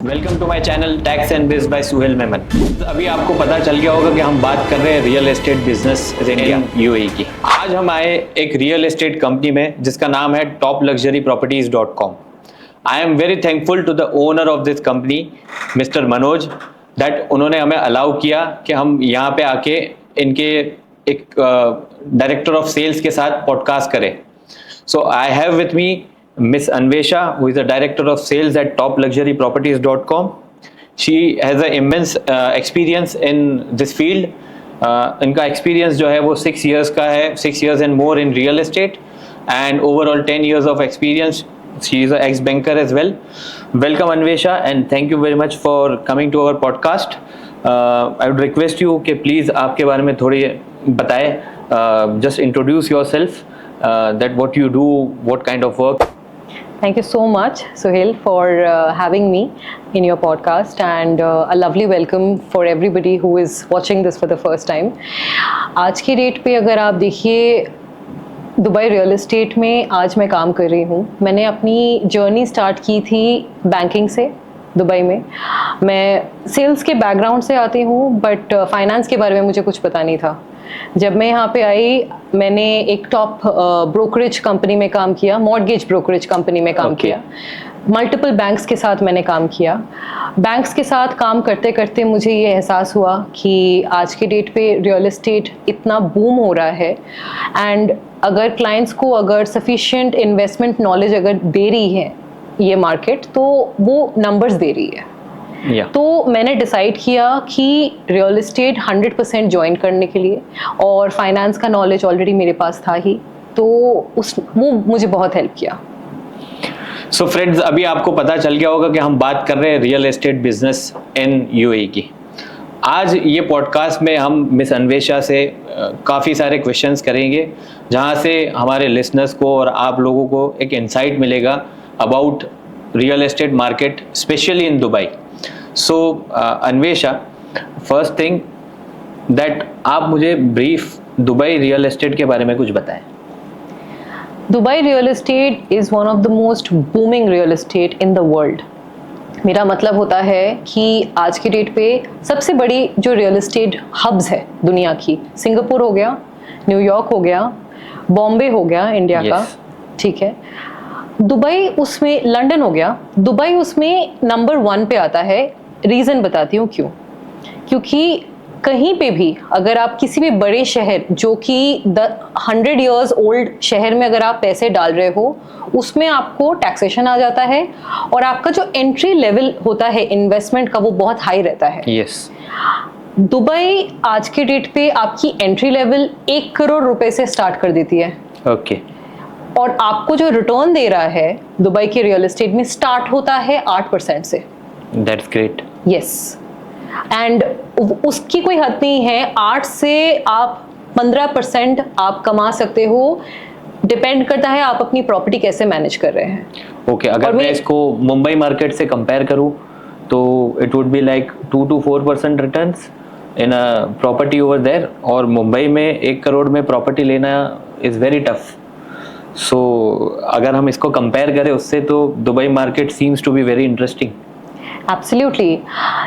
Welcome to my channel tax and biz by Suhail Memon. अभी आपको पता चल गया होगा कि हम बात कर रहे हैं real estate business in UAE की। आज हम आए एक रियल एस्टेट कंपनी में जिसका नाम है topluxuryproperties.com। I am very thankful to the owner of this company mister Manoj that उन्होंने हमें अलाउ किया कि हम यहाँ पे आके इनके एक डायरेक्टर ऑफ सेल्स के साथ पॉडकास्ट करें। So I have with me Miss Anvesha, who is the director of sales at topluxuryproperties.com. She has an immense experience in this field. इनका experience जो है वो 6 years का है, 6 years and more in real estate, and overall 10 years of experience. She is an ex-banker as well. Welcome Anvesha, and thank you very much for coming to our podcast. I would request you कि please आपके बारे में थोड़ी बताएं. Just introduce yourself. That what you do, what kind of work. Thank you so much, Suhail, for having me in your podcast, and a lovely welcome for everybody who is watching this for the first time. आज की date पे अगर आप देखिए Dubai real estate में आज मैं काम कर रही हूँ। मैंने अपनी जर्नी स्टार्ट की थी बैंकिंग से दुबई में। मैं सेल्स के बैकग्राउंड से आती हूँ, बट फाइनेंस के बारे में मुझे कुछ पता नहीं था। जब मैं यहाँ पे आई मैंने एक टॉप ब्रोकरेज कंपनी में काम किया, मॉर्गेज ब्रोकरेज कंपनी में काम किया। मल्टीपल बैंक्स के साथ मैंने काम किया। बैंक्स के साथ काम करते करते मुझे ये एहसास हुआ कि आज के डेट पे रियल एस्टेट इतना बूम हो रहा है, एंड अगर क्लाइंट्स को अगर सफिशिएंट इन्वेस्टमेंट नॉलेज अगर दे रही है ये मार्केट, तो वो नंबर्स दे रही है। तो मैंने डिसाइड किया कि रियल एस्टेट 100% ज्वाइन करने के लिए, और फाइनेंस का नॉलेज ऑलरेडी मेरे पास था ही, तो वो मुझे बहुत हेल्प किया। सो फ्रेंड्स, अभी आपको पता चल गया होगा कि हम बात कर रहे हैं real estate business in UAE की। आज ये पॉडकास्ट में हम मिस अन्वेषा से काफ़ी सारे क्वेश्चंस करेंगे, जहाँ से हमारे लिसनर्स को और आप लोगों को एक इंसाइट मिलेगा about real estate market specially in Dubai. So, Anvesha, first thing that आप मुझे ब्रीफ दुबई रियल एस्टेट के बारे में कुछ बताएं। Dubai real estate is one of the most booming real estate in the world. मेरा मतलब होता है कि आज की डेट पे सबसे बड़ी जो रियल एस्टेट हब्स है दुनिया की, सिंगापुर हो गया, न्यूयॉर्क हो गया, बॉम्बे हो गया इंडिया का, ठीक है, दुबई उसमें, लंदन हो गया, दुबई उसमें नंबर 1 पे आता है। रीज़न बताती हूँ क्यों। क्योंकि कहीं पे भी अगर आप किसी भी बड़े शहर जो कि 100 years ओल्ड शहर में अगर आप पैसे डाल रहे हो, उसमें आपको टैक्सेशन आ जाता है, और आपका जो एंट्री लेवल होता है इन्वेस्टमेंट का वो बहुत हाई रहता है। यस। दुबई आज के डेट पे आपकी एंट्री लेवल 1 करोड़ रुपए से स्टार्ट कर देती है। ओके। और आपको जो रिटर्न दे रहा है दुबई के रियल एस्टेट में स्टार्ट होता है 8% से। That's great. यस, एंड उसकी कोई हद नहीं है। 8 से आप 15% आप कमा सकते हो। डिपेंड करता है आप अपनी प्रॉपर्टी कैसे मैनेज कर रहे हैं। ओके, अगर मैं इसको मुंबई मार्केट से कंपेयर करूं तो it would be like 2 to 4% returns in a property over there, और मुंबई में 1 करोड़ में प्रॉपर्टी लेना इज वेरी टफ। सो अगर हम इसको कंपेयर करें उससे, तो Dubai market seems to be very interesting. Absolutely.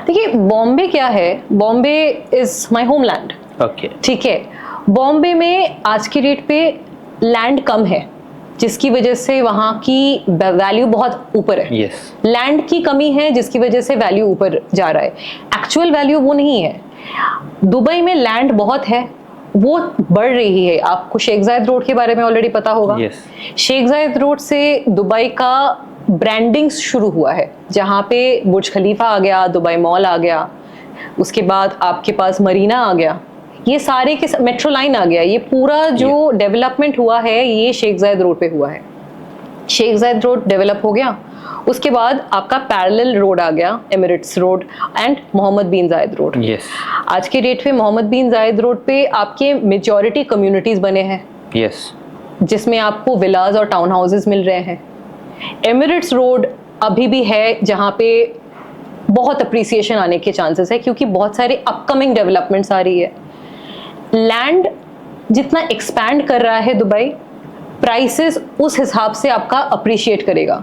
देखिए बॉम्बे क्या है, Bombay is my homeland. Okay, ठीक है, बॉम्बे में आज की डेट पे लैंड कम है, जिसकी वजह से वहाँ की वैल्यू बहुत ऊपर है। यस। लैंड की कमी है जिसकी वजह से वैल्यू ऊपर जा रहा है। एक्चुअल वैल्यू वो नहीं है। दुबई में लैंड बहुत है, वो बढ़ रही है। आपको शेख जायद रोड के बारे में ऑलरेडी पता होगा। शेख जायद रोड से दुबई का ब्रांडिंग शुरू हुआ है, जहाँ पे बुर्ज खलीफा आ गया, दुबई मॉल आ गया, उसके बाद आपके पास मरीना आ गया, ये सारे के मेट्रो लाइन आ गया। ये पूरा जो डेवलपमेंट हुआ है ये शेख जायद रोड पे हुआ है। शेख जायद रोड डेवलप हो गया, उसके बाद आपका पैरेलल रोड आ गया, एमिरेट्स रोड एंड मोहम्मद बिन जायद रोड। यस। आज के डेट पे मोहम्मद बिन जायद रोड पे आपके मेजॉरिटी कम्युनिटीज बने हैं। यस। जिसमें आपको विलाज और टाउन हाउसेज मिल रहे हैं। एमिरेट्स रोड अभी भी है जहाँ पे बहुत अप्रिसिएशन आने के चांसेस है, क्योंकि बहुत सारे अपकमिंग डेवलपमेंट्स आ रही है। लैंड जितना एक्सपैंड कर रहा है दुबई, प्राइसेस उस हिसाब से आपका अप्रिशिएट करेगा।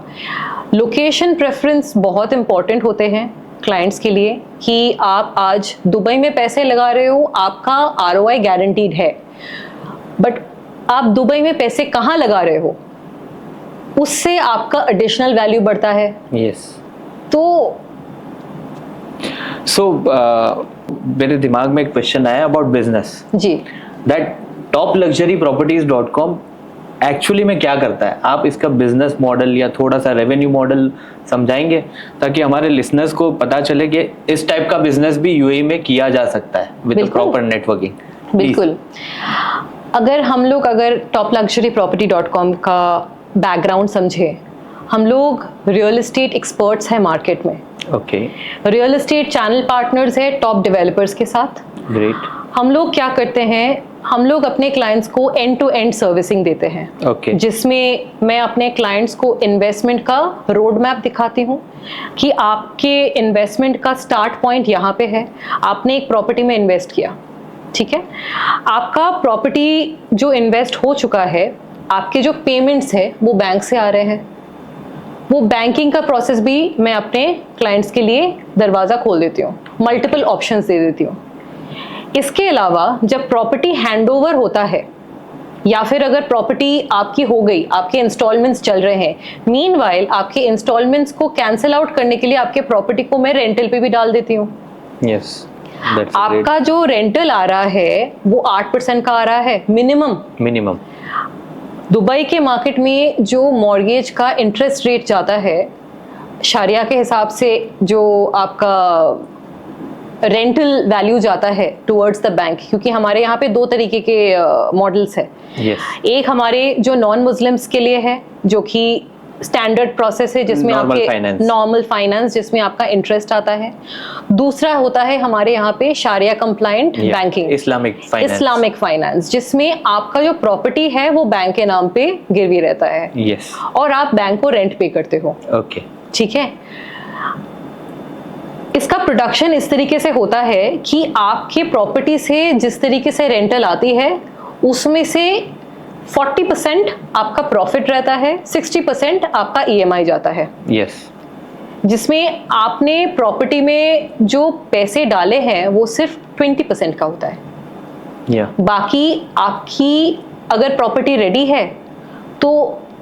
लोकेशन प्रेफरेंस बहुत इंपॉर्टेंट होते हैं क्लाइंट्स के लिए कि आप आज दुबई में पैसे लगा रहे हो, आपका आरओआई गारंटीड है, बट आप दुबई में पैसे कहाँ लगा रहे हो उससे आपका एडिशनल वैल्यू बढ़ता है। यस। तो मेरे दिमाग में एक क्वेश्चन आया अबाउट बिजनेस जी, दैट topluxuryproperties.com एक्चुअली में क्या करता है? आप इसका बिजनेस मॉडल या थोड़ा सा रेवेन्यू मॉडल समझाएंगे ताकि हमारे लिसनर्स को पता चले कि इस टाइप का बिजनेस भी यूएई में किया जा सकता है विद प्रॉपर नेटवर्किंग। बिल्कुल। अगर topluxuryproperty.com का बैकग्राउंड समझे, हम लोग रियल एस्टेट एक्सपर्ट्स हैं मार्केट में। Okay. Real estate channel partners है टॉप डेवलपर्स के साथ। ग्रेट। हम लोग क्या करते हैं, हम लोग अपने क्लाइंट्स को एंड टू एंड सर्विसिंग देते हैं। ओके। जिसमें मैं अपने क्लाइंट्स को इन्वेस्टमेंट का रोड मैप दिखाती हूँ कि आपके इन्वेस्टमेंट का स्टार्ट पॉइंट यहाँ पे है। आपने एक प्रॉपर्टी में इन्वेस्ट किया, ठीक है, आपका प्रॉपर्टी जो इन्वेस्ट हो चुका है, आपके जो पेमेंट्स है वो बैंक से आ रहे हैं, वो बैंकिंग का प्रोसेस भी मैं अपने क्लाइंट्स के लिए दरवाज़ा खोल देती हूँ, मल्टीपल ऑप्शंस दे देती हूँ। इसके अलावा जब प्रॉपर्टी हैंडओवर होता है या फिर अगर प्रॉपर्टी आपकी हो गई, आपके इंस्टॉलमेंट्स चल रहे हैं, मीनवाइल आपके इंस्टॉलमेंट्स को कैंसिल आउट करने के लिए आपके प्रॉपर्टी को मैं रेंटल पे भी डाल देती हूँ। यस। आपका जो रेंटल आ रहा है वो 8% का आ रहा है मिनिमम। दुबई के मार्केट में जो मॉर्गेज का इंटरेस्ट रेट जाता है शारिया के हिसाब से, जो आपका रेंटल वैल्यू जाता है टुवर्ड्स द बैंक, क्योंकि हमारे यहाँ पे दो तरीके के मॉडल्स है। एक हमारे जो नॉन मुस्लिम्स के लिए है जो कि स्टैंडर्ड प्रोसेस है जिसमें आपके नॉर्मल फाइनेंस जिसमें आपका इंटरेस्ट आता है। दूसरा होता है हमारे यहाँ पे Shariya compliant banking, Islamic finance, जिसमें आपका जो प्रॉपर्टी है वो बैंक के नाम पे गिरवी रहता है। yes. और आप बैंक को रेंट पे करते हो। okay. ठीक है। इसका प्रोडक्शन इस तरीके से होता है कि आपके प्रॉपर्टी से जिस तरीके से रेंटल आती है उसमें से 40% आपका प्रॉफिट रहता है, 60% आपका ईएमआई जाता है। yes. जिसमें आपने प्रॉपर्टी में जो पैसे डाले हैं वो सिर्फ 20% का होता है। बाकी आपकी अगर प्रॉपर्टी रेडी है तो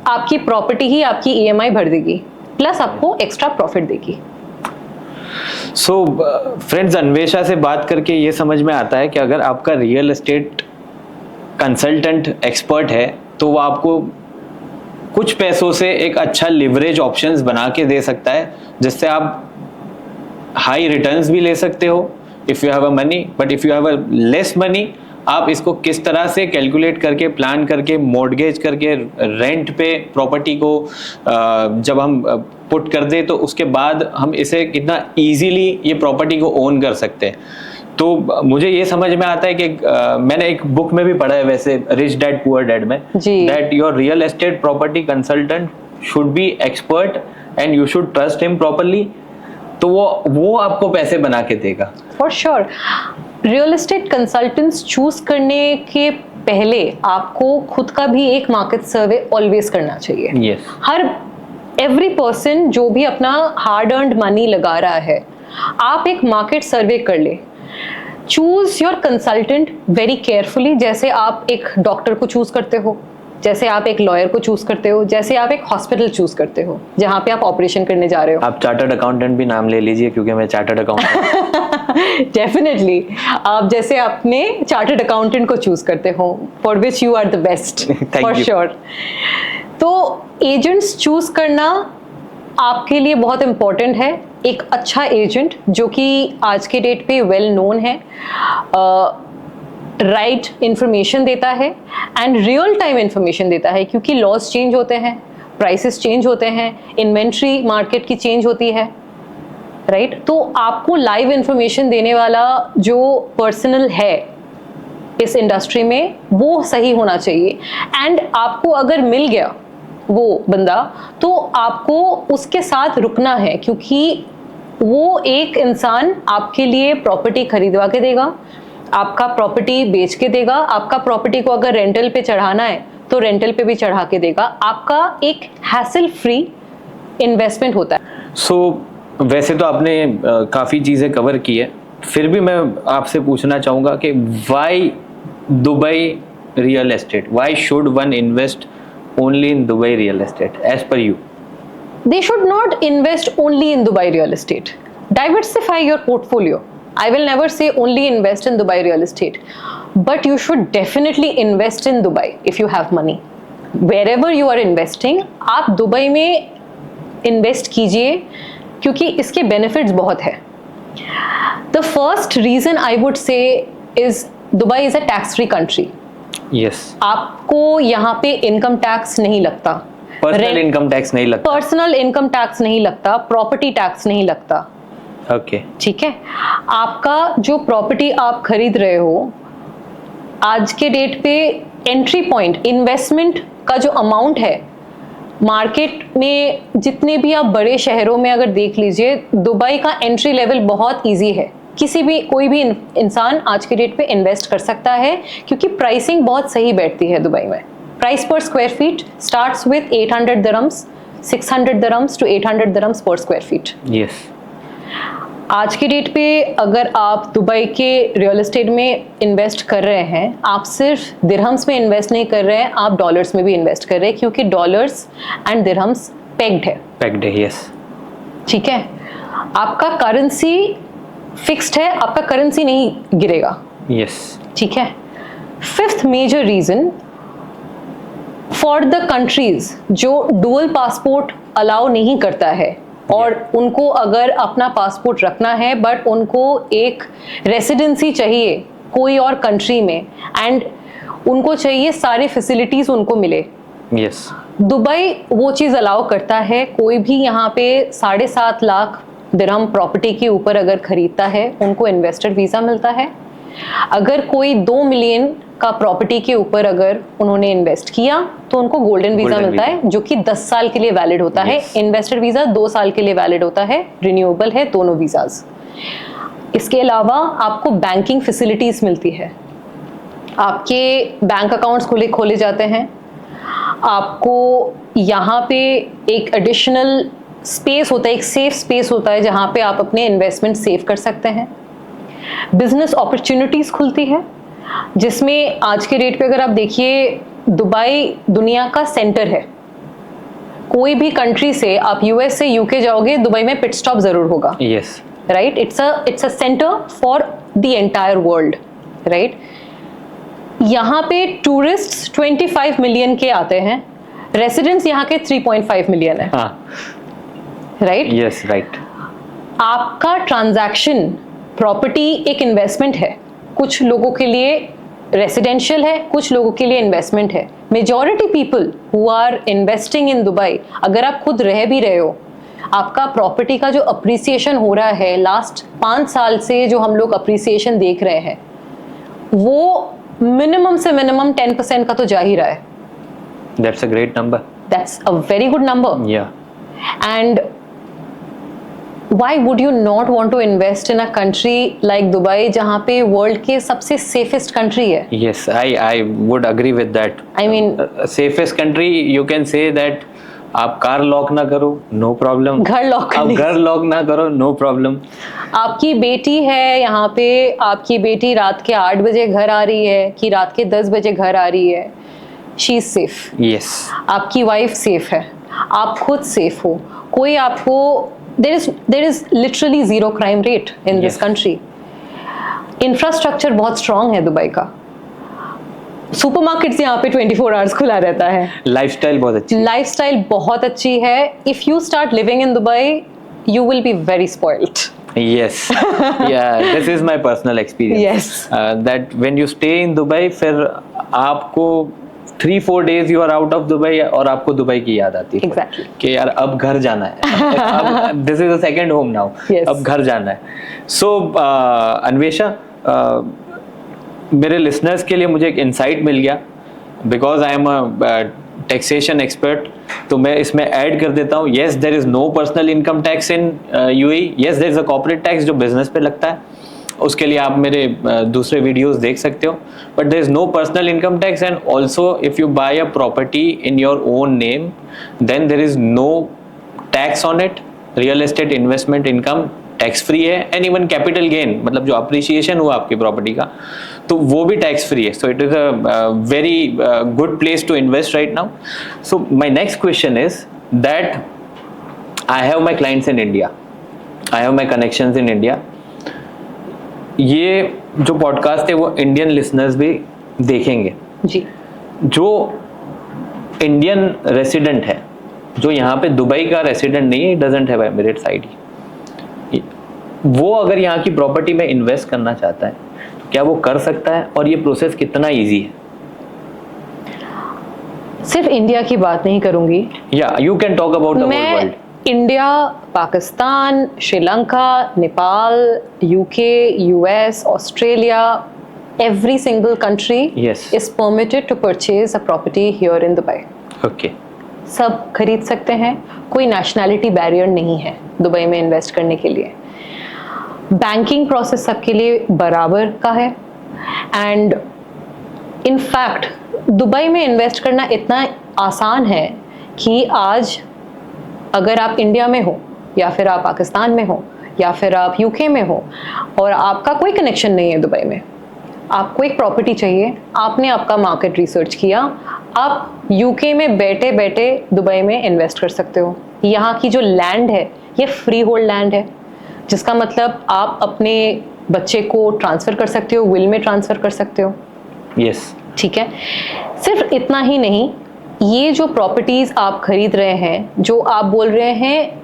आपकी प्रॉपर्टी ही आपकी ईएमआई भर देगी, प्लस आपको एक्स्ट्रा प्रॉफिट देगी। सो फ्रेंड्स, अन्वेषा से बात करके ये समझ में आता है कि अगर आपका रियल एस्टेट कंसल्टेंट एक्सपर्ट है तो वो आपको कुछ पैसों से एक अच्छा लिवरेज ऑप्शंस बना के दे सकता है, जिससे आप हाई रिटर्न्स भी ले सकते हो if you have a money, but if you have a less money, आप इसको किस तरह से कैलकुलेट करके, प्लान करके, मॉर्गेज करके, रेंट पे प्रॉपर्टी को जब हम पुट कर दे तो उसके बाद हम इसे कितना इजीली ये प्रॉपर्टी को ओन कर सकते हैं। तो मुझे ये समझ में आता है कि मैंने एक बुक में भी पढ़ा है वैसे, रिच डैड पुअर डैड में, that your real estate property consultant should be expert and you should trust him properly. तो वो आपको पैसे बना के देगा for sure. Real estate consultants choose करने के पहले आपको खुद का भी एक मार्केट सर्वे ऑलवेज करना चाहिए। yes. एवरी पर्सन जो भी अपना हार्ड अर्न्ड मनी लगा रहा है, आप एक मार्केट सर्वे कर ले। Choose your consultant very carefully, जैसे आप एक डॉक्टर को चूज करते हो, जैसे आप एक लॉयर को चूज करते हो, जैसे आप एक हॉस्पिटल चूज करते हो जहां पे आप ऑपरेशन करने जा रहे हो। आप चार्टर्ड अकाउंटेंट भी नाम ले लीजिए क्योंकि मैं चार्टर्ड अकाउंटेंट डेफिनेटली आप जैसे अपने चार्टर्ड अकाउंटेंट को चूज करते हो for which you are the best for sure. तो एजेंट्स चूज करना आपके लिए बहुत इंपॉर्टेंट है। एक अच्छा एजेंट जो कि आज के डेट पे वेल नोन है, राइट इंफॉर्मेशन देता है एंड रियल टाइम इंफॉर्मेशन देता है, क्योंकि लॉज चेंज होते हैं, प्राइसेस चेंज होते हैं, इन्वेंट्री मार्केट की चेंज होती है, राइट। तो आपको लाइव इंफॉर्मेशन देने वाला जो पर्सनल है इस इंडस्ट्री में वो सही होना चाहिए। एंड आपको अगर मिल गया वो बंदा तो आपको उसके साथ रुकना है, क्योंकि वो एक इंसान आपके लिए प्रॉपर्टी खरीदवा के देगा, आपका प्रॉपर्टी बेच के देगा, आपका प्रॉपर्टी को अगर रेंटल पे चढ़ाना है तो रेंटल पे भी चढ़ा के देगा। आपका एक हैसल फ्री इन्वेस्टमेंट होता है। वैसे तो आपने काफ़ी चीज़ें कवर की है, फिर भी मैं आपसे पूछना चाहूँगा कि why Dubai real estate, why should one invest only in Dubai real estate as per you? They should not invest only in Dubai real estate. Diversify your portfolio. I will never say only invest in Dubai real estate, but you should definitely invest in Dubai if you have money. Wherever you are investing, आप Dubai में invest कीजिए क्योंकि इसके benefits बहुत है। The first reason I would say is Dubai is a tax-free country. Yes. आपको यहाँ पे इनकम टैक्स नहीं लगता, पर्सनल इनकम टैक्स नहीं लगता, पर्सनल इनकम टैक्स नहीं लगता, प्रॉपर्टी टैक्स नहीं लगता। ओके, ठीक है, आपका जो प्रॉपर्टी आप खरीद रहे हो आज के डेट पे एंट्री पॉइंट इन्वेस्टमेंट का जो अमाउंट है मार्केट में, जितने भी आप बड़े शहरों में अगर देख लीजिए, दुबई का एंट्री लेवल बहुत इजी है। किसी भी कोई भी इंसान आज के डेट पे इन्वेस्ट कर सकता है क्योंकि प्राइसिंग बहुत सही बैठती है दुबई में। प्राइस पर square feet starts with 800 dirhams, 600 dirhams to 800 dirhams per square feet. Yes. आज के डेट पे अगर आप दुबई के रियल एस्टेट में इन्वेस्ट कर रहे हैं, आप सिर्फ दिरहम्स में इन्वेस्ट नहीं कर रहे हैं, आप डॉलर्स में भी इन्वेस्ट कर रहे हैं क्योंकि डॉलर्स एंड दिरहम्स पेग्ड है। पेग्ड है, यस। ठीक है, आपका करेंसी फिक्स्ड है, आपका करेंसी नहीं गिरेगा। यस। ठीक है, fifth major reason for the countries जो डुअल पासपोर्ट अलाउ नहीं करता है और उनको अगर अपना पासपोर्ट रखना है बट उनको एक रेसिडेंसी चाहिए कोई और कंट्री में एंड उनको चाहिए सारे फैसिलिटीज उनको मिले, यस, दुबई वो चीज़ अलाउ करता है। कोई भी यहाँ पे 7.5 लाख दिरहम प्रॉपर्टी के ऊपर अगर खरीदता है उनको इन्वेस्टर वीज़ा मिलता है। अगर कोई 2 मिलियन का प्रॉपर्टी के ऊपर अगर उन्होंने इन्वेस्ट किया तो उनको गोल्डन वीज़ा मिलता है जो कि 10 साल के लिए वैलिड होता है। इन्वेस्टर वीज़ा 2 साल के लिए वैलिड होता है, रिन्यूएबल है दोनों वीज़ाज। इसके अलावा आपको बैंकिंग फैसिलिटीज़ मिलती है, आपके बैंक अकाउंट्स खोले जाते हैं, आपको यहाँ पे एक एडिशनल स्पेस होता है, एक सेफ स्पेस होता है जहाँ पे आप अपने इन्वेस्टमेंट सेव कर सकते हैं। बिजनेस अपॉर्चुनिटीज़ खुलती है जिसमें आज के डेट पे अगर आप देखिए दुबई दुनिया का सेंटर है। कोई भी कंट्री से आप यूएस से यूके जाओगे, दुबई में पिट स्टॉप जरूर होगा। Yes, right, it's a centre for the entire world. Right, यहाँ पे टूरिस्ट्स 25 मिलियन के आते हैं, रेसिडेंट्स यहाँ के 3.5 मिलियन है। Right, yes, right. आपका ट्रांजैक्शन प्रॉपर्टी एक इन्वेस्टमेंट है, कुछ लोगों के लिए रेसिडेंशियल है, कुछ लोगों के लिए इन्वेस्टमेंट है। Majority people who are investing in Dubai, अगर आप खुद रह भी रहे हो, आपका प्रॉपर्टी का जो अप्रिसिएशन हो रहा है लास्ट 5 साल से, जो हम लोग अप्रिसिएशन देख रहे हैं, वो मिनिमम से मिनिमम 10% का तो जा ही रहा है। That's a great number. That's a very good number. Yeah. And why would you not want to invest in a country like Dubai, जहाँ पे वर्ल्ड के सबसे सेफेस्ट कंट्री है? Yes, I would agree with that. I mean, safest country you can say that. आप car lock ना करो, no problem. घर lock आप घर लॉक ना करो, नो प्रॉब्लम। आपकी बेटी है यहाँ पे, आपकी बेटी रात के 8 बजे घर आ रही है कि रात के 10 बजे घर आ रही है, शी इज सेफ। यस। आपकी वाइफ सेफ है, आप खुद सेफ हो, कोई आपको there is literally zero crime rate in this country. Infrastructure बहुत स्ट्रांग है दुबई का, सुपरमार्केट्स यहाँ पे 24 आवर्स खुला रहता है। लाइफस्टाइल बहुत अच्छी, लाइफस्टाइल बहुत अच्छी है। If you start living in Dubai you will be very spoiled. Yes, yeah, this is my personal experience. Yes. That when you stay in Dubai, फिर आपको 3-4 days you are out of Dubai और आपको Dubai की याद आती है। Exactly. कि यार अब घर जाना है, अब this is a second home now. Yes. अब घर जाना है। So अन्वेषा, मेरे लिसनर्स के लिए मुझे एक इंसाइट मिल गया, because I am a taxation expert, तो मैं इसमें ऐड कर देता हूँ। Yes, there is no personal income tax in UAE. Yes, there is a corporate tax जो बिजनेस पे लगता है, उसके लिए आप मेरे दूसरे वीडियोस देख सकते हो, but there is no personal income tax. And also if you buy a property in your own name, then there is no tax on it, real estate investment income tax free है, and even capital gain मतलब जो appreciation हुआ आपकी property का तो वो भी tax free है. So it is a very good place to invest right now. So my next question is that I have my clients in India, I have my connections in India. ये जो podcast है वो Indian listeners भी देखेंगे जी. जो Indian resident है, जो यहाँ पे दुबई का रेसिडेंट नहीं है, डजंट हैव एमिरेट्स आईडी, वो अगर यहाँ की प्रॉपर्टी में इन्वेस्ट करना चाहता है तो क्या वो कर सकता है, और ये प्रोसेस कितना इजी है? सिर्फ इंडिया की बात नहीं करूंगी, या you can talk about the whole world. मैं India, Pakistan, Sri Lanka, Nepal, UK, US, Australia, every single country Yes. is permitted to purchase a property here in Dubai. Okay. सब खरीद सकते हैं, कोई नेशनैलिटी बैरियर नहीं है दुबई में इन्वेस्ट करने के लिए. बैंकिंग प्रोसेस सबके लिए बराबर का है, एंड इन फैक्ट दुबई में इन्वेस्ट करना इतना आसान है कि आज अगर आप इंडिया में हो या फिर आप पाकिस्तान में हो या फिर आप यूके में हो और आपका कोई कनेक्शन नहीं है दुबई में, आपको एक प्रॉपर्टी चाहिए, आपने आपका मार्केट रिसर्च किया, आप यूके में बैठे बैठे दुबई में इन्वेस्ट कर सकते हो. यहाँ की जो लैंड है ये फ्री होल्ड लैंड है, जिसका मतलब आप अपने बच्चे को ट्रांसफ़र कर सकते हो, विल में ट्रांसफ़र कर सकते हो. यस. ठीक है. सिर्फ इतना ही नहीं, ये जो प्रॉपर्टीज़ आप खरीद रहे हैं, जो आप बोल रहे हैं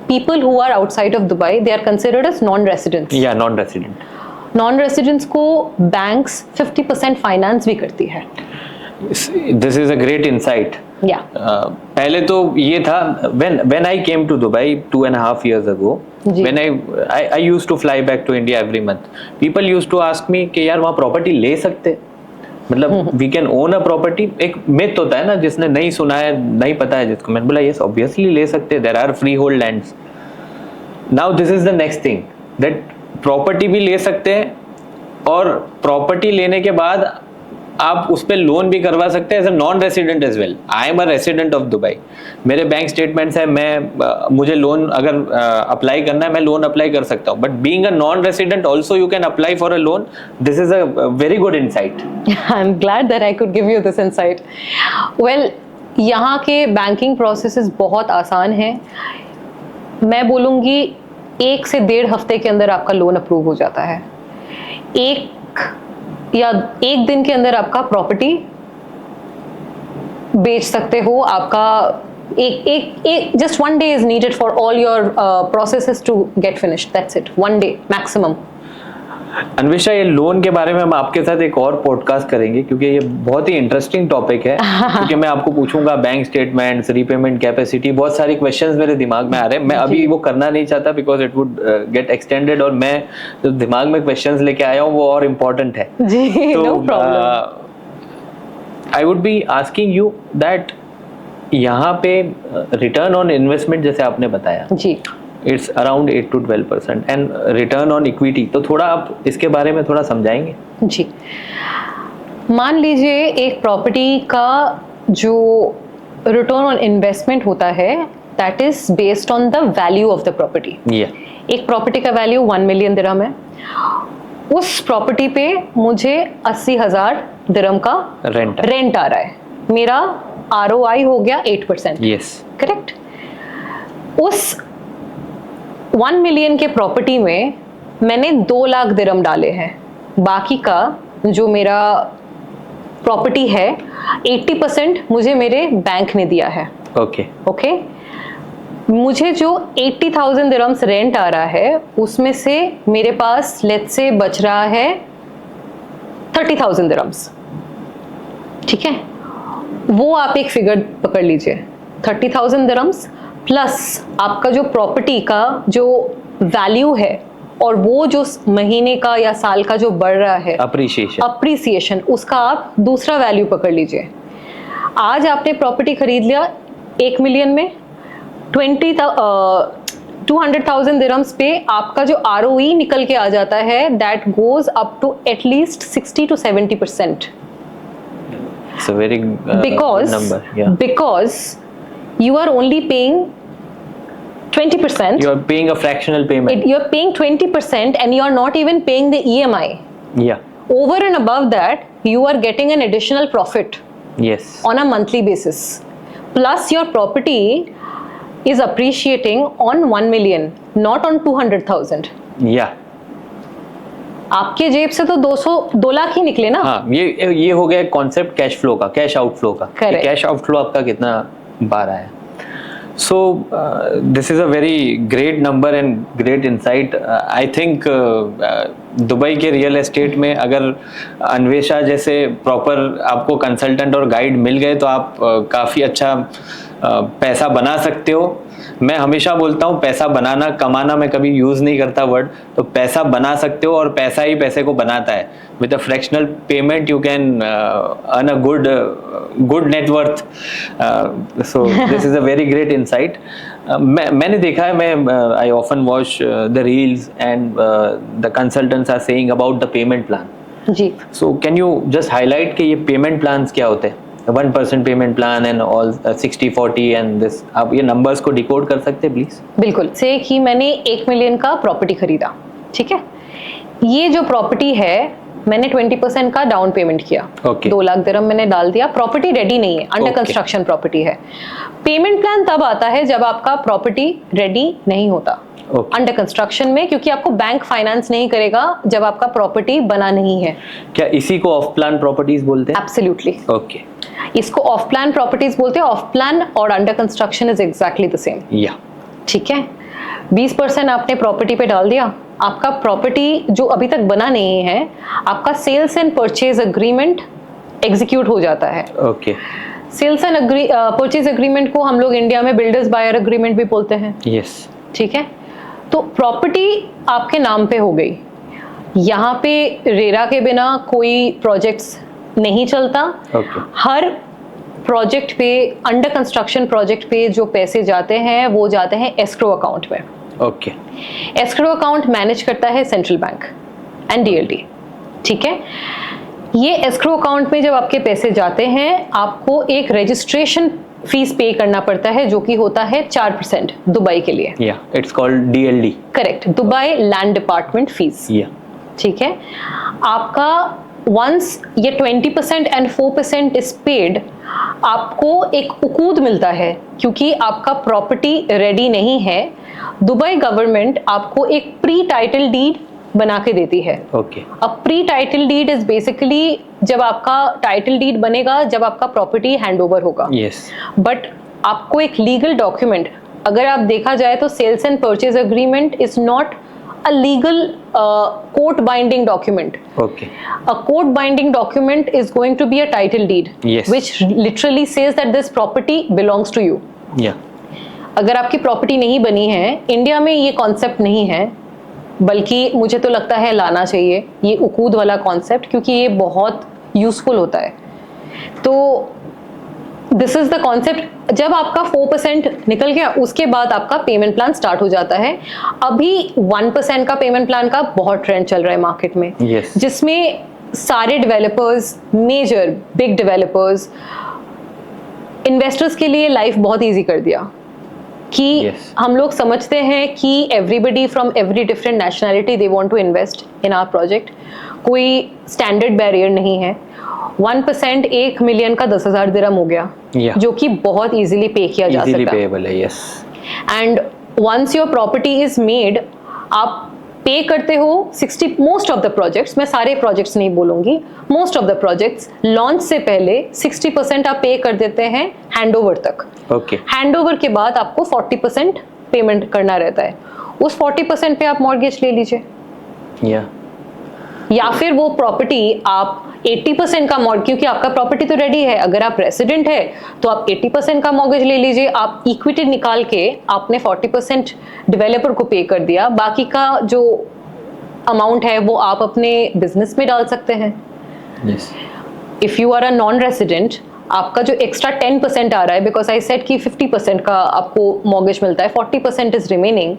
people who are outside of Dubai, they are considered as non residents. या नॉन रेसिडेंट. नॉन रेसिडेंट्स को बैंक्स 50% फाइनेंस भी करती है. This is a great insight. या पहले तो ये था when I came to Dubai 2.5 years ago, when I used to fly back to India every month, people used to ask me कि यार वहाँ प्रॉपर्टी ले सकते, मतलब we can own a property. एक मिथ होता है ना, जिसने नहीं सुना है, नहीं पता है जिसको, मैंने बोला यस ऑब्वियसली ले सकते, there are free hold lands. Now this is the next thing, that property भी ले सकते हैं, और प्रॉपर्टी लेने के बाद आप उस पर लोन भी करवा सकते हैं as a non resident as well. I am a resident of Dubai, मेरे बैंक स्टेटमेंट्स है, मुझे लोन अगर अप्लाई करना है मैं लोन अप्लाई कर सकता हूँ. But being a non resident also you can apply for a loan. This is a very good insight. I am glad that I could give you this insight. Well, यहाँ के banking processes बहुत आसान हैं. मैं बोलूँगी 1 से 1.5 हफ्ते के अंदर आपका लोन अप्रूव हो जाता है. 1 दिन के अंदर आपका प्रॉपर्टी बेच सकते हो. आपका एक just 1 day is needed for all your processes to get finished. That's it, 1 day maximum. Anvesha, ये लोन के बारे में हम आपके साथ एक और पॉडकास्ट करेंगे, क्योंकि ये बहुत ही इंटरेस्टिंग टॉपिक है. क्योंकि मैं आपको पूछूंगा बैंक स्टेटमेंट्स, रीपेमेंट कैपेसिटी, बहुत सारी क्वेश्चंस मेरे दिमाग में आ रहे हैं. मैं अभी वो करना नहीं चाहता because it would get extended, और मैं जो दिमाग में क्वेश्चंस लेके आया हूँ वो और इम्पोर्टेंट है. जी, no problem. I would be asking you that यहाँ पे रिटर्न ऑन इन्वेस्टमेंट जैसे आपने बताया जी, it's around 8 to 12% and return on equity, तो थोड़ा आप इसके बारे में थोड़ा समझाएंगे? जी. मान लीजिए एक प्रॉपर्टी का जो रिटर्न ऑन इन्वेस्टमेंट होता है, that is based on the value of the property. एक प्रॉपर्टी का वैल्यू 1 million दिरहम है. उस प्रॉपर्टी पे मुझे 80,000 दिरहम का रेंट आ रहा है. मेरा ROI हो गया 8%. Yes, correct. उस 1 million के प्रॉपर्टी में मैंने 2 लाख दिरहम डाले हैं. बाकी का जो मेरा प्रॉपर्टी है 80% मुझे मेरे बैंक ने दिया है. ओके. मुझे जो 80,000 दिरहम्स रेंट आ रहा है, उसमें से मेरे पास लेट्स से बच रहा है 30,000 दिरहम्स. ठीक है, वो आप एक फिगर पकड़ लीजिए. 30,000 दिरहम्स प्लस आपका जो प्रॉपर्टी का जो वैल्यू है, और वो जो महीने का या साल का जो बढ़ रहा है अप्रिसिएशन, उसका आप दूसरा वैल्यू पकड़ लीजिए. आज आपने प्रॉपर्टी खरीद लिया 1 million में, 200,000 दिरहम्स पे आपका जो ROE निकल के आ जाता है, that goes up to at least 60 to 70%. It's a very because number, yeah. Because you are only paying 20%. You are paying a fractional payment. You're paying 20% and you're not even paying the EMI. Yeah. Over and above that, you are getting an additional profit Yes. on a monthly basis. Plus your property is appreciating on 1 million, not on 200,000. Yeah. आपके जेब से तो 2 लाख ही निकले ना. हाँ, ये हो गया कॉन्सेप्ट कैश फ्लो का, कैश आउटफ्लो का. Correct. कैश आउटफ्लो आपका कितना बार आया. So this is a very great number and great insight. I think Dubai के रियल एस्टेट में अगर अन्वेषा जैसे प्रॉपर आपको कंसल्टेंट और गाइड मिल गए तो आप काफ़ी अच्छा पैसा बना सकते हो. मैं हमेशा बोलता हूँ पैसा बनाना, कमाना मैं कभी यूज़ नहीं करता वर्ड. तो पैसा बना सकते हो और पैसा ही पैसे को बनाता है. With a fractional payment you can earn a good net worth. So this is a very great insight. मैंने देखा है, मैं I often watch the reels and the consultants are saying about the payment plan. जी. So can you just highlight कि ये payment plans क्या होते हैं? 1% payment plan and all 60-40 and this. आप ये नंबर्स को डिकोड कर सकते हैं प्लीज? बिल्कुल. से कि मैंने 1 मिलियन का प्रॉपर्टी खरीदा, ठीक है. ये जो प्रॉपर्टी है मैंने 20% का डाउन पेमेंट किया. 2 लाख दिरहम मैंने डाल दिया. प्रॉपर्टी रेडी नहीं है, अंडर कंस्ट्रक्शन प्रॉपर्टी है. पेमेंट प्लान तब आता है जब आपका प्रॉपर्टी रेडी नहीं होता अंडर कंस्ट्रक्शन में, क्योंकि आपको बैंक फाइनेंस नहीं करेगा जब आपका प्रॉपर्टी बना नहीं है. क्या इसी को ऑफ प्लान प्रॉपर्टीज बोलते हैं? एब्सोल्युटली. ओके. इसको ऑफ प्लान प्रॉपर्टीज बोलते हैं. ऑफ प्लान और under construction is exactly the same. या. ठीक है. 20% आपने प्रॉपर्टी पे डाल दिया. आपका प्रॉपर्टी जो अभी तक बना नहीं है, आपका sales and purchase agreement execute हो जाता है. Okay. Sales and purchase agreement को हम लोग इंडिया में बिल्डर्स बायर अग्रीमेंट भी बोलते हैं. यस. ठीक है. तो प्रॉपर्टी आपके नाम पे हो गई. यहाँ पे रेरा के बिना कोई प्रोजेक्ट्स नहीं चलता. हर प्रोजेक्ट पे, अंडर कंस्ट्रक्शन प्रोजेक्ट पे जो पैसे जाते हैं वो जाते हैं एस्क्रो अकाउंट में. ओके. एस्क्रो अकाउंट मैनेज करता है सेंट्रल बैंक एंड डीएलटी. ठीक है. ये एस्क्रो अकाउंट में जब आपके पैसे जाते हैं, आपको एक रजिस्ट्रेशन फीस पे करना पड़ता है जो कि होता है 4% दुबई के लिए. या, it's called DLD. Correct. Dubai land department fees. या. ठीक है. आपका वंस ये 20% एंड 4% इज पेड, आपको एक उकूद मिलता है क्योंकि आपका प्रॉपर्टी रेडी नहीं है. दुबई गवर्नमेंट आपको एक प्री टाइटल डीड बना के देती है. ओके. अब pre title deed is basically जब आपका टाइटल डीड बनेगा जब आपका प्रॉपर्टी हैंडओवर होगा. यस. बट आपको एक लीगल डॉक्यूमेंट, अगर आप देखा जाए तो sales and purchase agreement is not a legal court binding document. Okay. A court binding document is going to be a title deed. Yes. Which literally says that this property belongs to you. Yeah. अगर आपकी property नहीं बनी है, India में ये concept नहीं है, बल्कि मुझे तो लगता है लाना चाहिए ये उकूद वाला कॉन्सेप्ट, क्योंकि ये बहुत यूजफुल होता है. तो दिस इज द कॉन्सेप्ट. जब आपका 4% निकल गया, उसके बाद आपका पेमेंट प्लान स्टार्ट हो जाता है. अभी 1% का पेमेंट प्लान का बहुत ट्रेंड चल रहा है मार्केट में. yes. जिसमें सारे developers, major big developers, investors के लिए लाइफ बहुत इजी कर दिया कि yes. हम लोग समझते हैं कि everybody from every different nationality they want to invest in our project. कोई स्टैंडर्ड बैरियर नहीं है. 1% 1 मिलियन का 10,000 दिरहम हो गया. Yeah. जो कि बहुत इजीली पे किया जा सकता है. पेएबल है. Yes. And once your property is made, आप पे करते हो 60. मोस्ट ऑफ द प्रोजेक्ट्स, मैं सारे प्रोजेक्ट्स नहीं बोलूंगी, most of the projects launch से पहले 60% आप पे कर देते हैं हैंडओवर तक. ओके. हैंडओवर के बाद आपको 40% पेमेंट करना रहता है. उस 40% पे आप मॉर्गेज ले लीजिए. या फिर वो प्रॉपर्टी आप 80% का मॉर्गेज, क्योंकि आपका प्रॉपर्टी तो रेडी है, अगर आप रेसिडेंट है तो आप 80% का मॉर्गेज ले लीजिए. आप इक्विटी निकाल के आपने 40% डेवलपर को पे कर दिया, बाकी का जो अमाउंट है वो आप अपने बिजनेस में डाल सकते हैं. If you are a non resident, आपका जो एक्स्ट्रा 10% आ रहा है, बिकॉज आई सेड कि 50% का आपको मॉर्गेज मिलता है, 40% इज रिमेनिंग.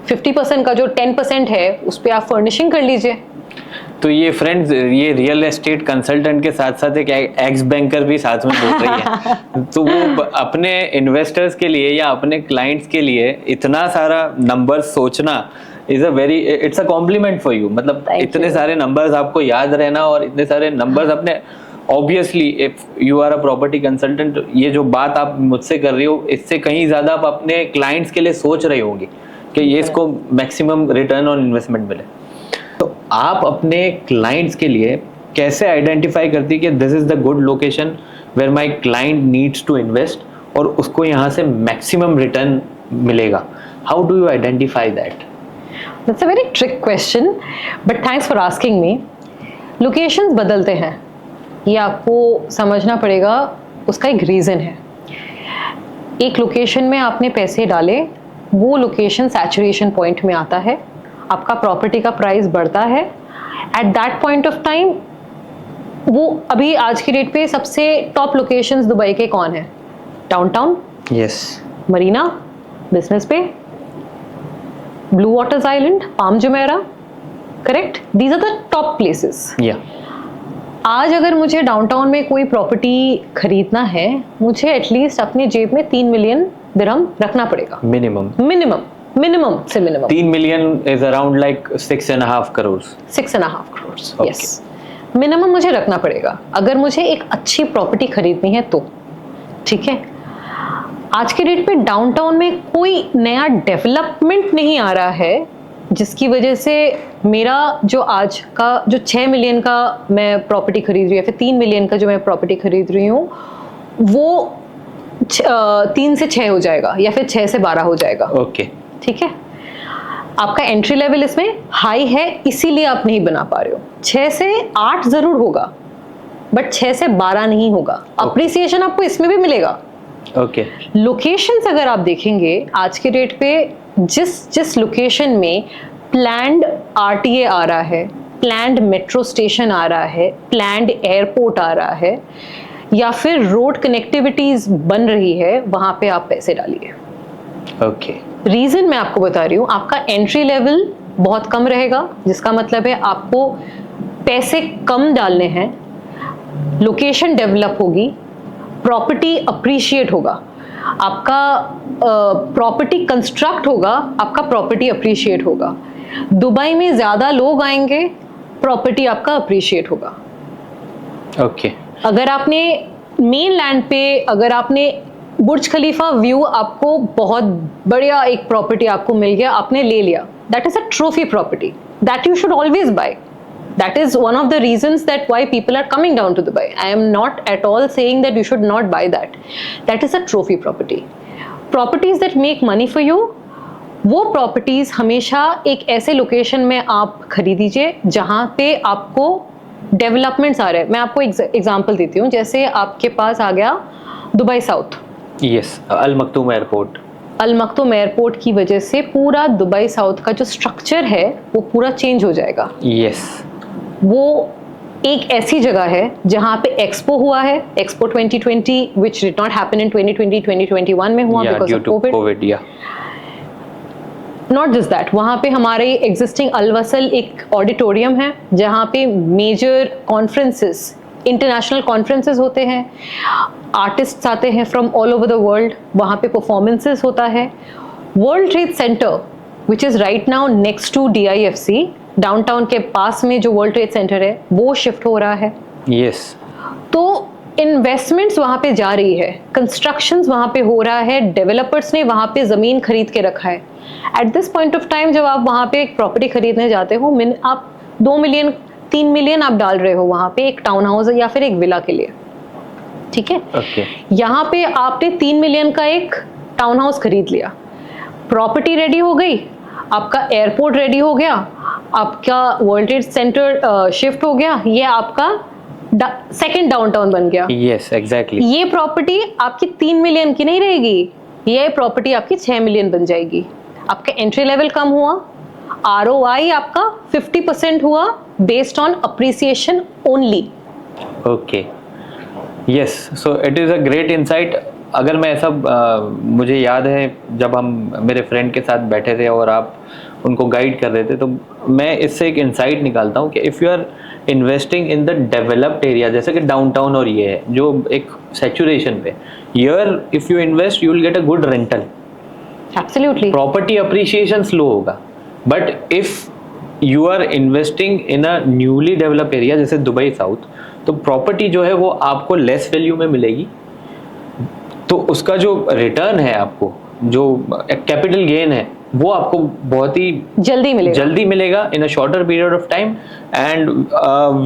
50% का जो 10% है उस पर आप फर्निशिंग कर लीजिए. तो ये फ्रेंड्स, ये रियल एस्टेट कंसल्टेंट के साथ साथ एक एक्स बैंकर भी साथ में बोल रही है। तो वो अपने इन्वेस्टर्स के लिए या अपने क्लाइंट्स के लिए इतना सारा नंबर सोचना it's a compliment for you. मतलब इतने सारे नंबर्स आपको याद रहना और इतने सारे नंबर्स अपने, obviously if you are a property consultant, ये जो बात आप मुझसे कर रही हो इससे कहीं ज्यादा आप अपने क्लाइंट्स के लिए सोच रहे होंगे कि ये इसको मैक्सिमम रिटर्न ऑन इन्वेस्टमेंट मिले। तो आप अपने क्लाइंट्स के लिए कैसे आइडेंटिफाई करती कि this is the good location where my client needs to invest और उसको यहाँ से मैक्सिमम रिटर्न मिलेगा? How do you identify that? That's a very trick question, but thanks for asking me. Locations बदलते हैं, ये आपको समझना पड़ेगा, उसका एक रीज़न है। एक लोकेशन में आपने पैसे डाले, वो लोकेशन सैचुरेशन पॉइंट में आता है, आपका प्रॉपर्टी का प्राइस बढ़ता है। At that point of time वो अभी आज की डेट पे सबसे टॉप लोकेशंस दुबई के कौन है? Downtown, yes, Marina, Business Bay, Blue Waters Island, Palm Jumeirah, correct? These are the top places. या आज अगर मुझे डाउनटाउन में कोई प्रॉपर्टी खरीदना है, मुझे एटलीस्ट अपने जेब में 3 मिलियन दिरहम रखना पड़ेगा मिनिमम से minimum. 3 million is around like 6.5 crore. 6.5 crore, yes, minimum मुझे रखना पड़ेगा अगर मुझे एक अच्छी प्रॉपर्टी खरीदनी है तो। ठीक है, आज के डेट पे डाउनटाउन में कोई नया डेवलपमेंट नहीं आ रहा है जिसकी वजह से मेरा जो आज का जो 6 मिलियन का मैं प्रॉपर्टी खरीद रही हूँ या फिर 3 मिलियन का जो मैं प्रॉपर्टी खरीद रही हूँ वो 3 से 6 हो जाएगा या फिर 6 से 12 हो जाएगा। ओके, ठीक है, आपका एंट्री लेवल इसमें हाई है इसीलिए आप नहीं बना पा रहे हो। 6 से 8 जरूर होगा बट 6 से 12 नहीं होगा। अप्रिसिएशन आपको इसमें भी मिलेगा। ओके, लोकेशंस अगर आप देखेंगे आज के डेट पे, जिस लोकेशन में प्लैंड आरटीए आ रहा है, प्लैंड मेट्रो स्टेशन आ रहा है, प्लैंड एयरपोर्ट आ रहा है या फिर रोड कनेक्टिविटीज बन रही है, वहां पे आप पैसे डालिए। ओके, रीजन मैं आपको बता रही हूँ, आपका एंट्री लेवल बहुत कम रहेगा जिसका मतलब है आपको पैसे कम डालने हैं, लोकेशन डेवलप होगी, प्रॉपर्टी अप्रिशिएट होगा, आपका प्रॉपर्टी कंस्ट्रक्ट होगा, आपका प्रॉपर्टी अप्रिशिएट होगा। दुबई में ज्यादा लोग आएंगे, प्रॉपर्टी आपका अप्रिशिएट होगा। ओके, अगर आपने मेन लैंड पे, अगर आपने बुर्ज खलीफा व्यू, आपको बहुत बढ़िया एक प्रॉपर्टी आपको मिल गया, आपने ले लिया, that is a trophy property that you should always buy. That is one of the reasons that why people are coming down to Dubai. I am not at all saying that you should not buy that. That is a trophy property. Properties that make money for you, वो properties हमेशा एक ऐसे location में आप खरीदीजिए जहाँ पे आपको developments आ रहे हैं। मैं आपको एग्जांपल देती हूँ, जैसे आपके पास आ गया दुबई साउथ, यस, अल मखदूम एयरपोर्ट। अल मखदूम एयरपोर्ट की वजह से पूरा दुबई साउथ का जो स्ट्रक्चर है वो पूरा चेंज हो जाएगा। यस, वो एक ऐसी जगह है जहां पे एक्सपो हुआ है, expo 2020 which did not happen in 2020, 2021 में हुआ because of COVID. Not just that, वहाँ पे हमारे एग्जिस्टिंग अलवसल एक ऑडिटोरियम है जहाँ पे मेजर कॉन्फ्रेंसेस, इंटरनेशनल कॉन्फ्रेंसेस होते हैं, आर्टिस्ट्स आते हैं from all over the world, वहाँ पे परफॉर्मेंसेस होता है। World Trade Centre which is right now next to DIFC, Downtown के पास में जो वर्ल्ड ट्रेड सेंटर है वो शिफ्ट हो रहा है। यस, तो इन्वेस्टमेंट्स वहाँ पे जा रही है, कंस्ट्रक्शंस वहाँ पे हो रहा है, डेवलपर्स ने वहाँ पे ज़मीन खरीद के रखा है। At this point of time जब आप वहाँ पे एक प्रॉपर्टी खरीदने जाते हो, आप 2 मिलियन 3 मिलियन आप डाल रहे हो वहाँ पे एक टाउन हाउस या फिर एक विला के लिए। ठीक है, यहाँ पे आपने 3 मिलियन का एक टाउन हाउस खरीद लिया, प्रॉपर्टी रेडी हो गई, आपका एयरपोर्ट रेडी हो गया, आपका वर्ल्ड ट्रेड सेंटर शिफ्ट हो गया, ये आपका सेकंड डाउनटाउन बन गया। Yes, exactly. ये प्रॉपर्टी आपकी 3 मिलियन की नहीं रहेगी, ये प्रॉपर्टी आपकी 6 मिलियन बन जाएगी। आपका एंट्री लेवल कम हुआ, ROI आपका 50% हुआ based on appreciation only. Okay, yes, so it is a great insight. अगर मैं ऐसा मुझे याद है जब हम मेरे फ्रेंड के साथ बैठे थे और आप उनको गाइड कर रहे थे, तो मैं इससे एक इंसाइट निकालता हूँ कि if you are investing in the developed area, जैसे कि डाउनटाउन और ये है जो एक सैचुरेशन पे, here if you invest you will get a good rental, absolutely, property appreciation slow होगा। But if you are investing in a newly develop area जैसे दुबई साउथ, तो प्रॉपर्टी जो है वो आपको लेस वैल्यू में मिलेगी, तो उसका जो रिटर्न है आपको, जो कैपिटल गेन है, वो आपको बहुत ही जल्दी मिलेगा in a shorter period of time and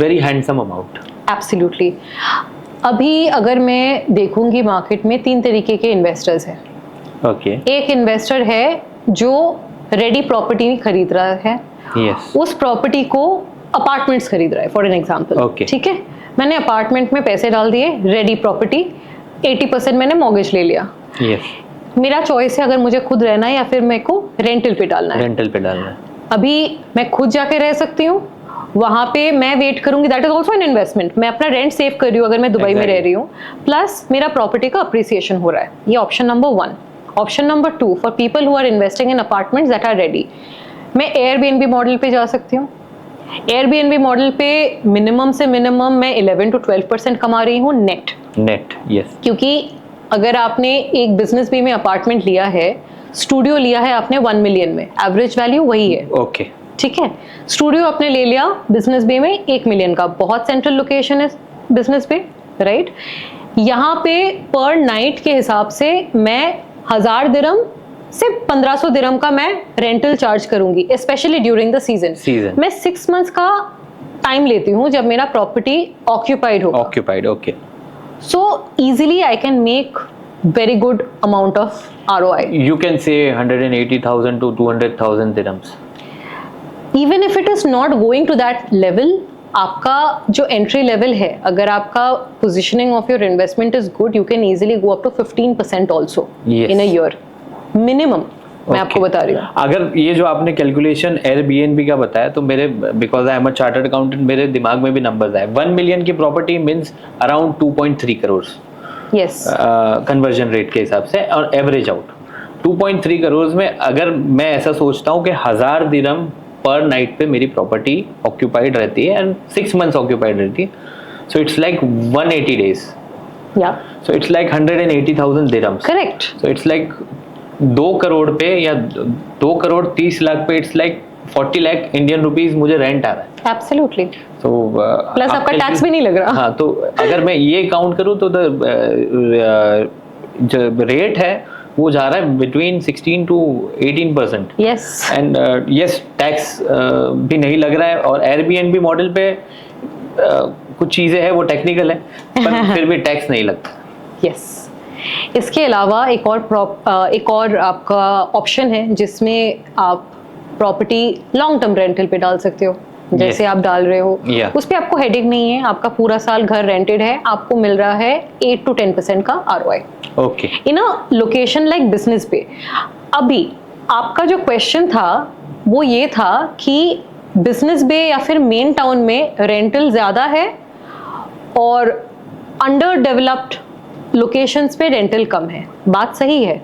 very handsome amount. Absolutely. अभी अगर मैं देखूंगी मार्केट में 3 तरीके के इन्वेस्टर्स हैं। ओके। एक इन्वेस्टर है जो रेडी प्रॉपर्टी खरीद रहा है, यस, उस प्रॉपर्टी को अपार्टमेंट्स खरीद रहा है फॉर एन एग्जांपल। ओके, ठीक है, मैंने अपार्टमेंट में पैसे डाल दिए, रेडी प्रॉपर्टी 80% मैंने मॉर्गेज ले लिया। यस, मेरा चॉइस है अगर मुझे खुद रहना है या फिर मेरे को रेंटल पे डालना है। रेंटल पे डालना है। अभी मैं खुद जाके रह सकती हूँ, वहां पे मैं वेट करूंगी, that is also an investment. मैं अपना रेंट सेव कर रही हूँ अगर मैं दुबई में रह रही हूँ, प्लस मेरा प्रॉपर्टी का अप्रिसिएशन हो रहा है। ये option number 1। Option number 2 for people who are investing in apartments that are ready, मैं एयरबीएनबी मॉडल पे जा सकती हूँ। एयरबीएनबी मॉडल पे मिनिमम से मिनिमम मैं 11 to 12% कमा रही हूँ नेट। यस, क्योंकि अगर आपने एक बिजनेस बी में अपार्टमेंट लिया है, स्टूडियो लिया है आपने 1 मिलियन में, एवरेज वैल्यू वही है। ओके, ठीक है, स्टूडियो आपने ले लिया बिजनेस बे में 1 मिलियन का, बहुत सेंट्रल लोकेशन है बिजनेस बे, राइट। यहाँ पे पर नाइट के हिसाब से मैं 1000 दिरहम से 1500 दिरहम का मैं रेंटल चार्ज करूंगी, स्पेशली ड्यूरिंग द सीजन। मैं 6 मंथ्स का टाइम लेती हूँ जब मेरा प्रॉपर्टी ऑक्यूपाइड हो। Okay. So easily I can make very good amount of ROI. You can say 180,000 to 200,000 dirhams. Even if it is not going to that level, आपका जो entry level है, अगर आपका positioning of your investment is good, you can easily go up to 15% also in a year minimum. मैं आपको बता रही हूँ। अगर ये जो आपने कैलकुलेशन एयरबीएनबी का बताया, तो मेरे because I am a chartered accountant, मेरे दिमाग में भी नंबर्स आए। 1 मिलियन की property means around 2.3 crore yes, conversion rate के हिसाब से, और एवरेज आउट 2.3 करोड़ में अगर मैं ऐसा सोचता हूँ कि 1000 दिरहम पर नाइट पे मेरी प्रॉपर्टी ऑक्यूपाइड रहती है एंड 6 मंथ्स ऑक्यूपाइड रहती है, so it's like 180 days, so it's like 180,000 dirhams. Correct. So it's like 2 crore पे या 2 करोड़ 30 लाख पे it's like 40 lakh Indian rupees मुझे रेंट आ रहा है। एब्सोल्युटली। तो प्लस आपका टैक्स भी नहीं लग रहा। हाँ, तो अगर मैं ये काउंट करूँ तो जो रेट है वो जा रहा है between 16 to 18%। Yes, and yes, tax भी नहीं लग रहा है। और एयरबीएनबी मॉडल पे कुछ चीजें हैं वो टेक्निकल है, पर फिर भी टैक्स नहीं लगता। यस। इसके अलावा एक और आपका ऑप्शन है जिसमें आप प्रॉपर्टी लॉन्ग टर्म रेंटल पे डाल सकते हो, जैसे आप डाल रहे हो। उस पे आपको हेडेक नहीं है, आपका पूरा साल घर रेंटेड है, आपको मिल रहा है 8 to 10% का ROI। Okay. In a location like business पे। अभी आपका जो क्वेश्चन था वो ये था कि बिजनेस बे या फिर मेन टाउन में रेंटल ज्यादा है और अंडर डेवलप्ड लोकेशंस पे रेंटल कम है। बात सही है।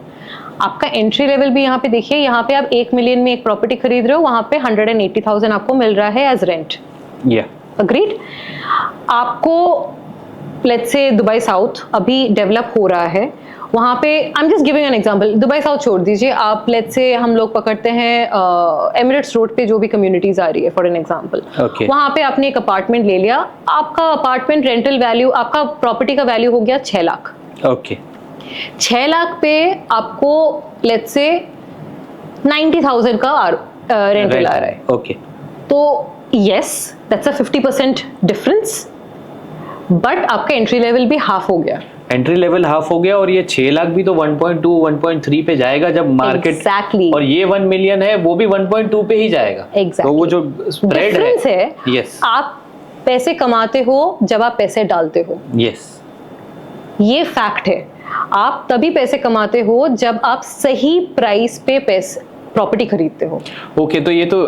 आपका एंट्री लेवल भी यहाँ पे देखिए, यहाँ पे आप 1 मिलियन में एक प्रॉपर्टी खरीद रहे हो, वहां पे 180,000 आपको मिल रहा है एज रेंट। अग्रीड। आपको लेट्स से दुबई साउथ अभी डेवलप हो रहा है, वहाँ पे I am just giving an example, Dubai south छोड़ दीजिए आप, लेट्स से हम लोग पकड़ते हैं एमिरेट्स रोड पे जो भी कम्युनिटीज आ रही है फॉर एन एग्जांपल, वहाँ पे आपने एक अपार्टमेंट ले लिया, आपका अपार्टमेंट रेंटल वैल्यू, आपका प्रॉपर्टी का वैल्यू हो गया 6 लाख। ओके। 6 लाख पे आपको लेट्स से 90,000 का रेंटल आ रहा है। ओके। तो yes, that's a 50% difference, but आपका एंट्री लेवल भी हाफ हो गया। एंट्री लेवल हाफ हो गया, और ये 6 लाख भी तो 1.2 1.3 पे जाएगा जब मार्केट। Exactly. और ये 1 मिलियन है वो भी 1.2 पे ही जाएगा। Exactly. तो वो जो स्प्रेड है, yes. आप पैसे कमाते हो जब आप पैसे डालते हो। yes. ये फैक्ट है। आप तभी पैसे कमाते हो जब आप सही प्राइस पे पैसे प्रॉपर्टी खरीदते हो। ओके, तो ये तो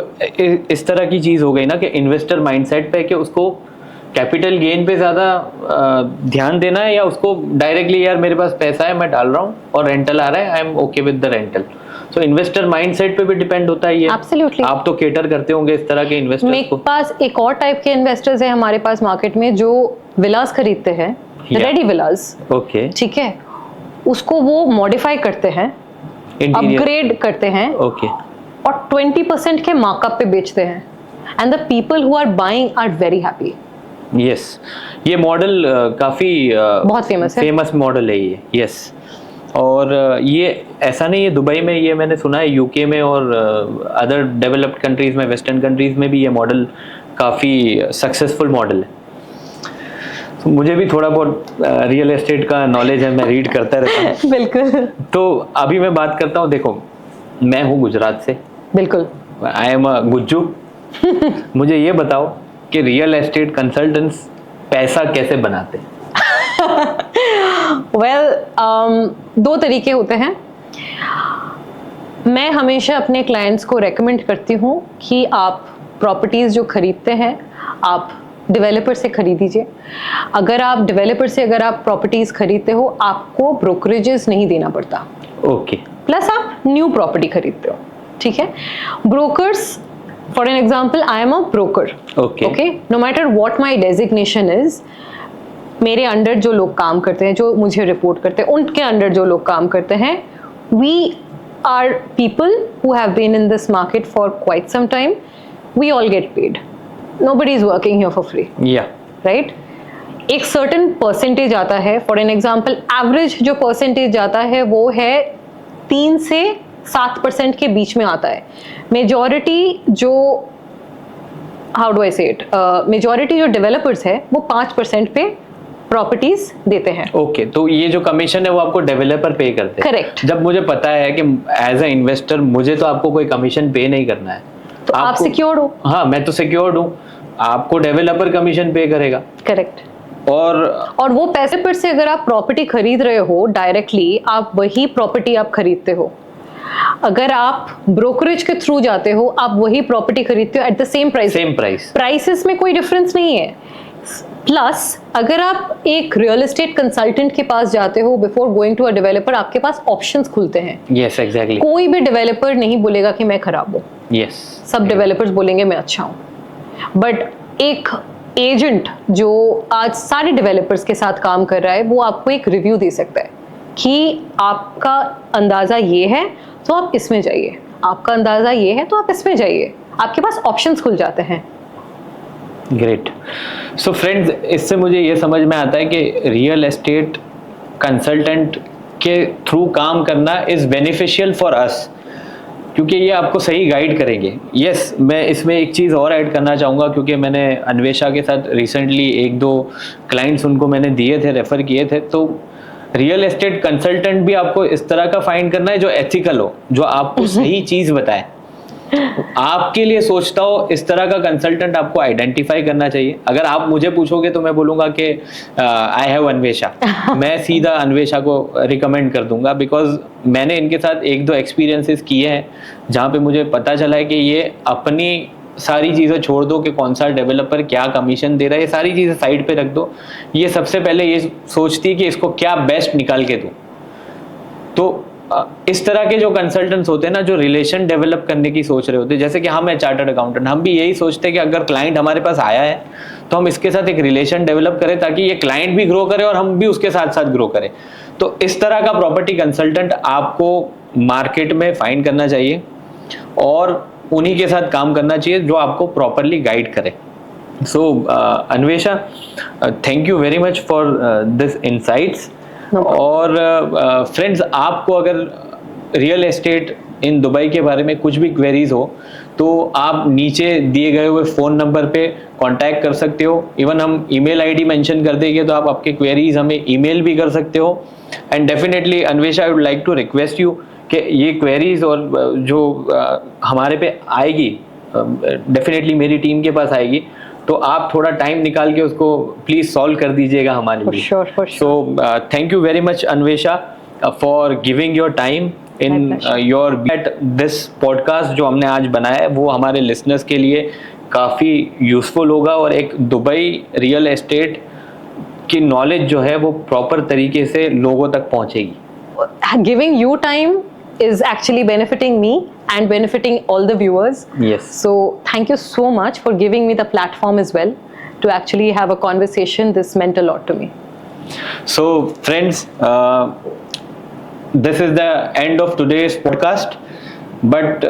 इस तरह की चीज हो गई ना कि इन्वेस्टर माइंडसेट पे कि उसको कैपिटल गेन पे ज्यादा ध्यान देना है, या उसको डायरेक्टली यार मेरे पास पैसा है मैं डाल रहा हूँ और रेंटल आ रहा है, I am okay with the rental. So investor mindset पे भी डिपेंड होता है ये। Absolutely. आप तो केटर करते होंगे इस तरह के इन्वेस्टर्स मेरे को। पास एक और टाइप के इन्वेस्टर्स हैं हमारे पास मार्केट में जो विलास खरीदते हैं, रेडी विलास, ओके, ठीक है, उसको वो मॉडिफाई करते हैं, अपग्रेड करते हैं, ओके, और 20% के मार्कअप पे बेचते हैं, and the people who are buying are very happy. Yes, ये मॉडल काफी बहुत फेमस मॉडल है ये। यस, और ये ऐसा नहीं है दुबई में, ये मैंने सुना है यूके में और अदर डेवलप्ड कंट्रीज में, वेस्टर्न कंट्रीज में भी ये मॉडल काफ़ी सक्सेसफुल मॉडल है। तो मुझे भी थोड़ा बहुत रियल एस्टेट का नॉलेज है, मैं रीड करता रहता हूँ। बिल्कुल। तो अभी मैं बात करता हूँ, देखो मैं हूँ गुजरात से, बिल्कुल, आई एम अ गुज्जू। मुझे ये बताओ कि रियल एस्टेट कंसल्टेंट्स पैसा कैसे बनाते हैं? वेल, दो तरीके होते हैं। मैं हमेशा अपने क्लाइंट्स को रेकमेंड करती हूँ कि आप प्रॉपर्टीज़ जो खरीदते हैं आप डेवलपर से खरीदीजिए। अगर आप डेवलपर से अगर आप प्रॉपर्टीज़ खरीदते हो, आपको ब्रोकरेजेस नहीं देना पड़ता। ओके। प्लस आप न्यू प्रॉपर्टी खरीदते हो, ठीक है। Brokers, for an example, I am a broker, okay, no matter what my designation is, मेरे अंडर जो लोग काम करते हैं, जो मुझे रिपोर्ट करते हैं, उनके अंडर जो लोग काम करते हैं, we are people who have been in this market for quite some time, we all get paid, nobody is working here for free, right. एक सर्टेन परसेंटेज आता है, फॉर एन एग्जाम्पल एवरेज जो percentage आता है वो है 3 से 7% के बीच में आता है। मेजॉरिटी जो, हाउ डू आई से इट, मेजॉरिटी जो डेवलपर्स है वो 5% पे प्रॉपर्टीज देते हैं। ओके, तो ये जो कमीशन है वो आपको डेवलपर पे करते हैं। करेक्ट। जब मुझे पता है कि एज अ इन्वेस्टर मुझे तो आपको कोई कमीशन पे नहीं करना है, तो आप सिक्योर्ड हो। हाँ, मैं तो सिक्योर्ड हूँ, आपको डेवलपर कमीशन पे करेगा। करेक्ट। और वो पैसे पर से अगर आप प्रॉपर्टी खरीद रहे हो डायरेक्टली, आप वही प्रॉपर्टी आप खरीदते हो। अगर आप ब्रोकरेज के थ्रू जाते हो, आप वही प्रॉपर्टी खरीदते हो at the same price. Prices में कोई डिफरेंस नहीं है। प्लस अगर आप एक रियल एस्टेट कंसल्टेंट के पास जाते हो before going to a developer, आपके पास ऑप्शंस खुलते हैं। Yes, exactly. कोई भी डेवलपर नहीं बोलेगा कि मैं खराब हूँ। यस, सब डेवलपर्स बोलेंगे मैं अच्छा हूँ। बट एक एजेंट जो आज सारे डेवलपर्स के साथ काम कर रहा है, वो आपको एक रिव्यू दे सकता है कि आपका अंदाजा ये है तो आप इसमें जाइए, आपका अंदाजा ये है तो आप इसमें जाइए। आपके पास ऑप्शंस खुल जाते हैं। ग्रेट। सो फ्रेंड्स, इससे मुझे ये समझ में आता है कि रियल एस्टेट कंसल्टेंट के थ्रू काम करना इज बेनिफिशियल फॉर अस, क्योंकि ये आपको सही गाइड करेंगे। यस, मैं इसमें एक चीज़ और ऐड करना चाहूँगा, क्योंकि मैंने अन्वेषा के साथ रिसेंटली 1-2 क्लाइंट्स उनको मैंने दिए थे, रेफ़र किए थे। तो रियल एस्टेट कंसल्टेंट भी आपको इस तरह का फाइंड करना है जो एथिकल हो, जो आपको सही चीज़ बताए, आपके लिए सोचता हो, इस तरह का कंसल्टेंट आपको आइडेंटिफाई करना चाहिए। अगर आप मुझे पूछोगे तो मैं बोलूँगा कि आई हैव अन्वेषा, मैं सीधा अन्वेषा को रिकमेंड कर दूंगा, बिकॉज मैंने इनके साथ 1-2 एक्सपीरियंसेस किए हैं जहाँ पे मुझे पता चला है कि ये अपनी सारी चीज़ें छोड़ दो कि कौन सा डेवलपर क्या कमीशन दे रहा है, ये सारी चीज़ें साइड पे रख दो। ये सबसे पहले ये सोचती है कि इसको क्या बेस्ट निकाल के दूँ। तो इस तरह के जो कंसल्टेंट्स होते हैं ना, जो रिलेशन डेवलप करने की सोच रहे होते हैं, जैसे कि हम हैं चार्टर्ड अकाउंटेंट, हम भी यही सोचते हैं कि अगर क्लाइंट हमारे पास आया है तो हम इसके साथ एक रिलेशन डेवलप करें ताकि ये क्लाइंट भी ग्रो करे और हम भी उसके साथ साथ ग्रो करें। तो इस तरह का प्रॉपर्टी कंसल्टेंट आपको मार्केट में फाइंड करना चाहिए और उन्हीं के साथ काम करना चाहिए जो आपको प्रॉपरली गाइड करे। So Anvesha, thank you very much for this insights. और फ्रेंड्स, आपको अगर रियल एस्टेट इन दुबई के बारे में कुछ भी क्वेरीज हो तो आप नीचे दिए गए हुए फ़ोन नंबर पे कांटेक्ट कर सकते हो। इवन हम ईमेल आईडी मेंशन कर देंगे तो आप आपके क्वेरीज हमें ईमेल भी कर सकते हो। And definitely Anvesha, I would like to request you कि ये क्वेरीज और जो हमारे पे आएगी, डेफिनेटली मेरी टीम के पास आएगी, तो आप थोड़ा टाइम निकाल के उसको प्लीज सॉल्व कर दीजिएगा हमारे लिए। So thank you very much Anvesha for giving your time in your this podcast जो हमने आज बनाया है, वो हमारे लिसनर्स के लिए काफ़ी यूजफुल होगा और एक दुबई रियल एस्टेट की नॉलेज जो है वो प्रॉपर तरीके से लोगों तक पहुंचेगी। Giving you time is actually benefiting me and benefiting all the viewers. Yes. So thank you so much for giving me the platform as well to actually have a conversation. This meant a lot to me. So friends, this is the end of today's podcast, but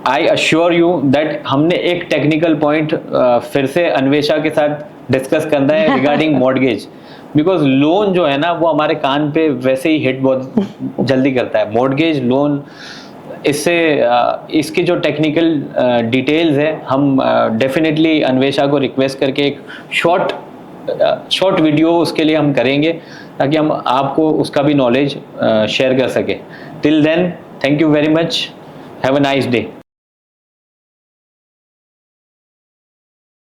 I assure you that हमने एक technical point फिर से अन्वेषा के साथ discuss करना है regarding mortgage, because loan जो है ना वो हमारे कान पे वैसे ही हिट बहुत जल्दी करता है, मॉर्गेज लोन। इससे इसकी जो टेक्निकल डिटेल्स है हम डेफिनेटली अन्वेषा को रिक्वेस्ट करके एक शॉर्ट वीडियो उसके लिए हम करेंगे ताकि हम आपको उसका भी नॉलेज शेयर कर सके। Till then, thank you very much, have a nice day.